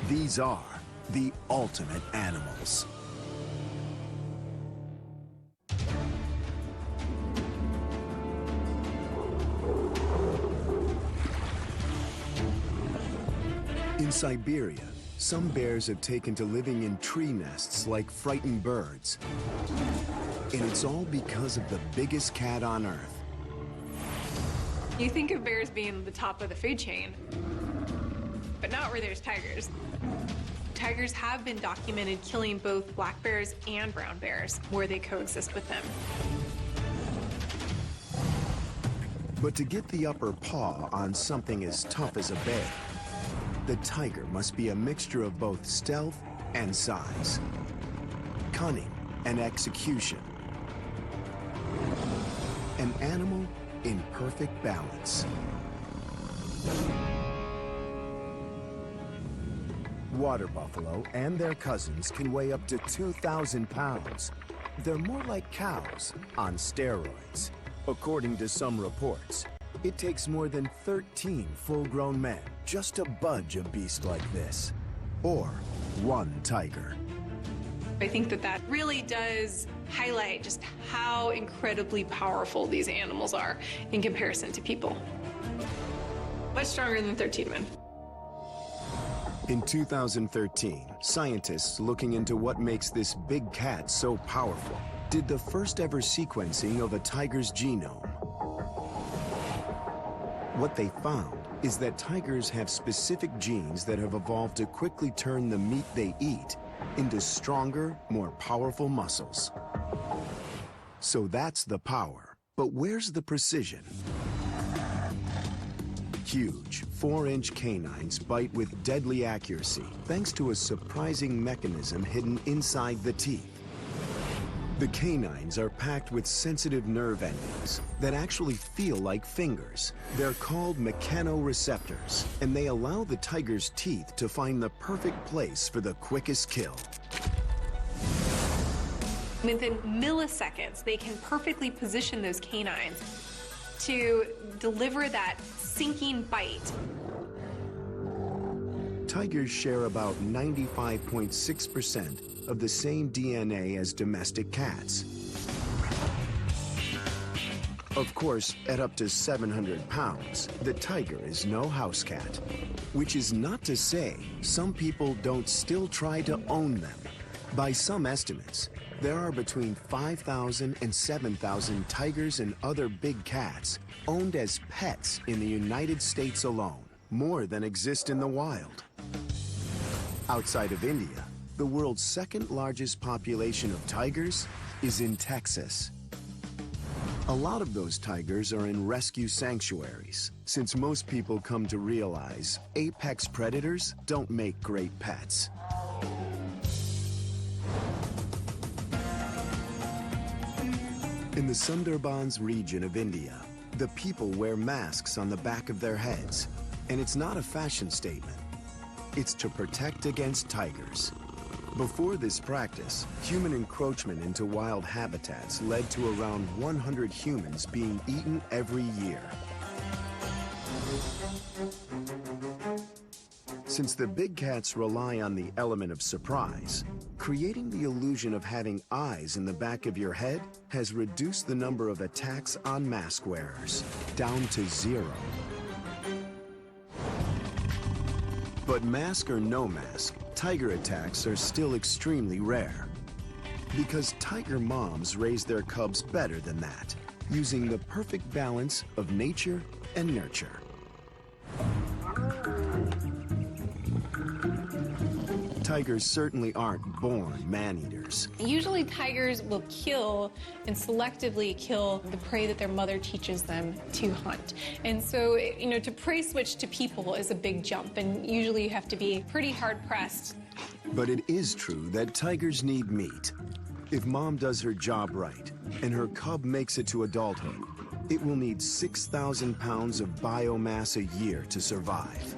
These are the ultimate animals. In Siberia, some bears have taken to living in tree nests like frightened birds. And it's all because of the biggest cat on Earth. You think of bears being the top of the food chain, but not where there's tigers. Tigers have been documented killing both black bears and brown bears where they coexist with them. But to get the upper paw on something as tough as a bear, the tiger must be a mixture of both stealth and size, cunning and execution, an animal in perfect balance. Water buffalo and their cousins can weigh up to 2,000 pounds. They're more like cows on steroids. According to some reports, it takes more than 13 full-grown men just to budge a beast like this, or one tiger. I think that really does highlight just how incredibly powerful these animals are in comparison to people. Much stronger than 13 men. In 2013, scientists looking into what makes this big cat so powerful did the first ever sequencing of a tiger's genome. What they found is that tigers have specific genes that have evolved to quickly turn the meat they eat into stronger, more powerful muscles. So that's the power, but where's the precision? Huge, 4-inch canines bite with deadly accuracy thanks to a surprising mechanism hidden inside the teeth. The canines are packed with sensitive nerve endings that actually feel like fingers. They're called mechanoreceptors, and they allow the tiger's teeth to find the perfect place for the quickest kill. Within milliseconds, they can perfectly position those canines to deliver that sinking bite. Tigers share about 95.6% of the same DNA as domestic cats. Of course, at up to 700 pounds, the tiger is no house cat. Which is not to say some people don't still try to own them. By some estimates, there are between 5,000 and 7,000 tigers and other big cats owned as pets in the United States alone, more than exist in the wild. Outside of India, the world's second largest population of tigers is in Texas. A lot of those tigers are in rescue sanctuaries, since most people come to realize apex predators don't make great pets. In the Sundarbans region of India, the people wear masks on the back of their heads, and it's not a fashion statement. It's to protect against tigers. Before this practice, human encroachment into wild habitats led to around 100 humans being eaten every year. Since the big cats rely on the element of surprise, creating the illusion of having eyes in the back of your head has reduced the number of attacks on mask wearers down to 0. But mask or no mask, tiger attacks are still extremely rare. Because tiger moms raise their cubs better than that, using the perfect balance of nature and nurture. Tigers certainly aren't born man-eaters. Usually tigers will kill and selectively kill the prey that their mother teaches them to hunt. And so, to prey switch to people is a big jump, and usually you have to be pretty hard-pressed. But it is true that tigers need meat. If mom does her job right, and her cub makes it to adulthood, it will need 6,000 pounds of biomass a year to survive.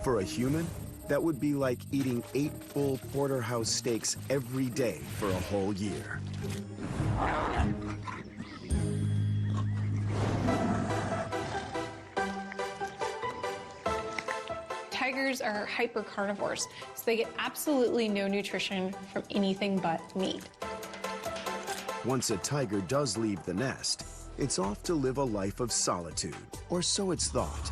For a human, that would be like eating 8 full porterhouse steaks every day for a whole year. Tigers tigers are hypercarnivores, so they get absolutely no nutrition from anything but meat. Once a tiger does leave the nest, it's off to live a life of solitude, or so it's thought.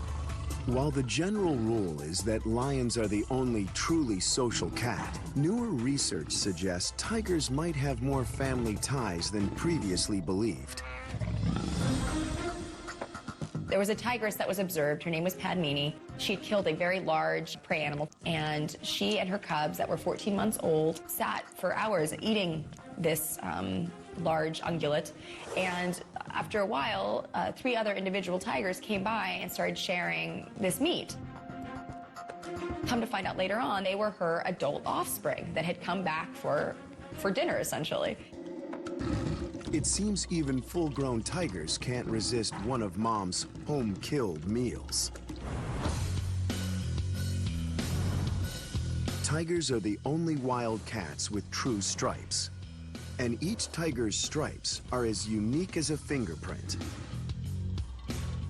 While the general rule is that lions are the only truly social cat, newer research suggests tigers might have more family ties than previously believed. There was a tigress that was observed. Her name was Padmini. She'd killed a very large prey animal, and she and her cubs that were 14 months old sat for hours eating this large ungulate. And after a while, 3 other individual tigers came by and started sharing this meat. Come to find out later on, they were her adult offspring that had come back for dinner, essentially. It seems even full-grown tigers can't resist one of Mom's home-killed meals. Tigers are the only wild cats with true stripes. And each tiger's stripes are as unique as a fingerprint.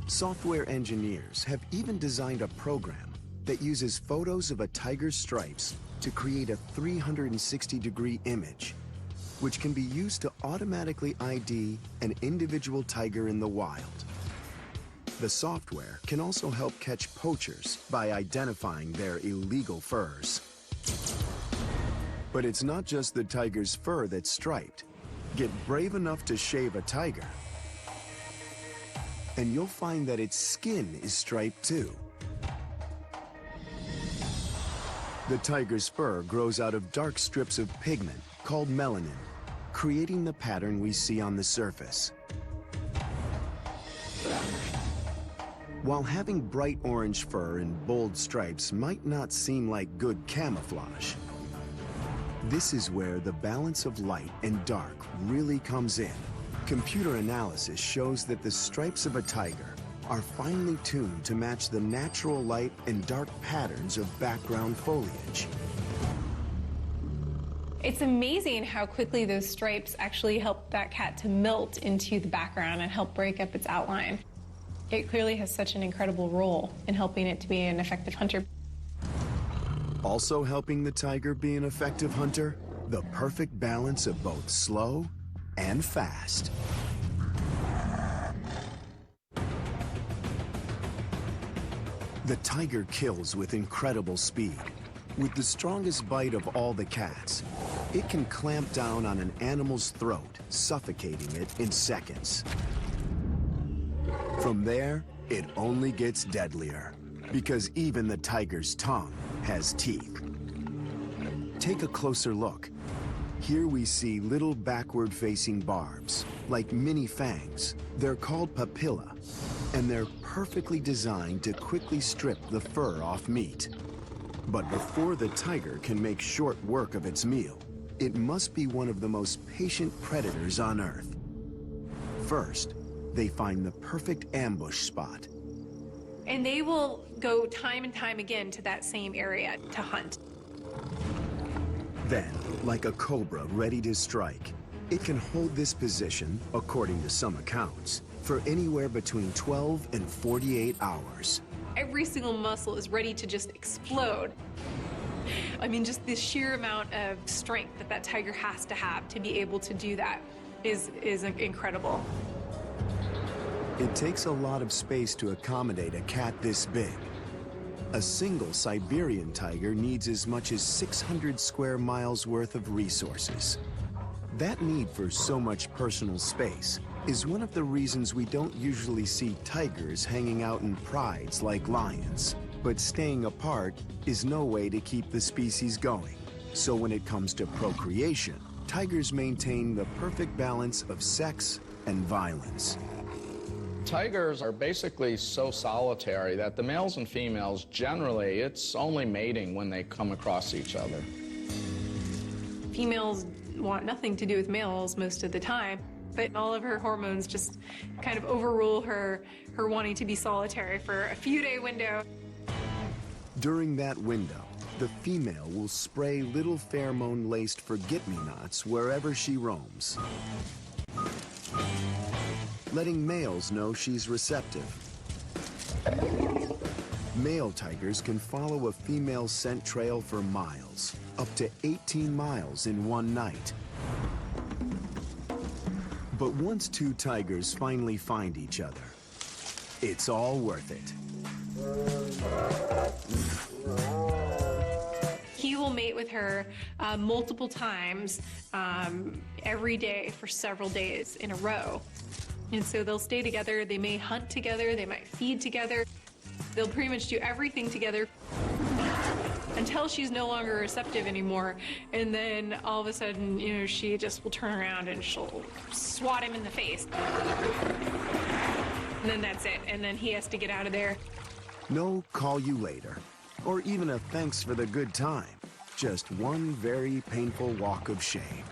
Software engineers have even designed a program that uses photos of a tiger's stripes to create a 360-degree image, which can be used to automatically ID an individual tiger in the wild. The software can also help catch poachers by identifying their illegal furs. But it's not just the tiger's fur that's striped. Get brave enough to shave a tiger, and you'll find that its skin is striped too. The tiger's fur grows out of dark strips of pigment called melanin, creating the pattern we see on the surface. While having bright orange fur and bold stripes might not seem like good camouflage, this is where the balance of light and dark really comes in. Computer analysis shows that the stripes of a tiger are finely tuned to match the natural light and dark patterns of background foliage. It's amazing how quickly those stripes actually help that cat to melt into the background and help break up its outline. It clearly has such an incredible role in helping it to be an effective hunter. Also helping the tiger be an effective hunter, the perfect balance of both slow and fast. The tiger kills with incredible speed. With the strongest bite of all the cats, it can clamp down on an animal's throat, suffocating it in seconds. From there, it only gets deadlier, because even the tiger's tongue has teeth. Take a closer look. Here we see little backward-facing barbs, like mini fangs. They're called papilla, and they're perfectly designed to quickly strip the fur off meat. But before the tiger can make short work of its meal, it must be one of the most patient predators on Earth. First, they find the perfect ambush spot. And they will go time and time again to that same area to hunt. Then, like a cobra ready to strike, it can hold this position, according to some accounts, for anywhere between 12 and 48 hours. Every single muscle is ready to just explode. I mean, just the sheer amount of strength that that tiger has to have to be able to do that is incredible. It takes a lot of space to accommodate a cat this big. A single Siberian tiger needs as much as 600 square miles worth of resources. That need for so much personal space is one of the reasons we don't usually see tigers hanging out in prides like lions. But staying apart is no way to keep the species going. So when it comes to procreation, tigers maintain the perfect balance of sex and violence. Tigers are basically so solitary that the males and females, generally, it's only mating when they come across each other. Females want nothing to do with males most of the time, but all of her hormones just kind of overrule her wanting to be solitary for a few-day window. During that window, the female will spray little pheromone-laced forget-me-nots wherever she roams, letting males know she's receptive. Male tigers can follow a female scent trail for miles, up to 18 miles in one night. But once two tigers finally find each other, it's all worth it. He will mate with her multiple times every day for several days in a row. And so they'll stay together, they may hunt together, they might feed together. They'll pretty much do everything together until she's no longer receptive anymore. And then all of a sudden, you know, she just will turn around and she'll swat him in the face. And then that's it. And then he has to get out of there. No call you later, or even a thanks for the good time. Just one very painful walk of shame.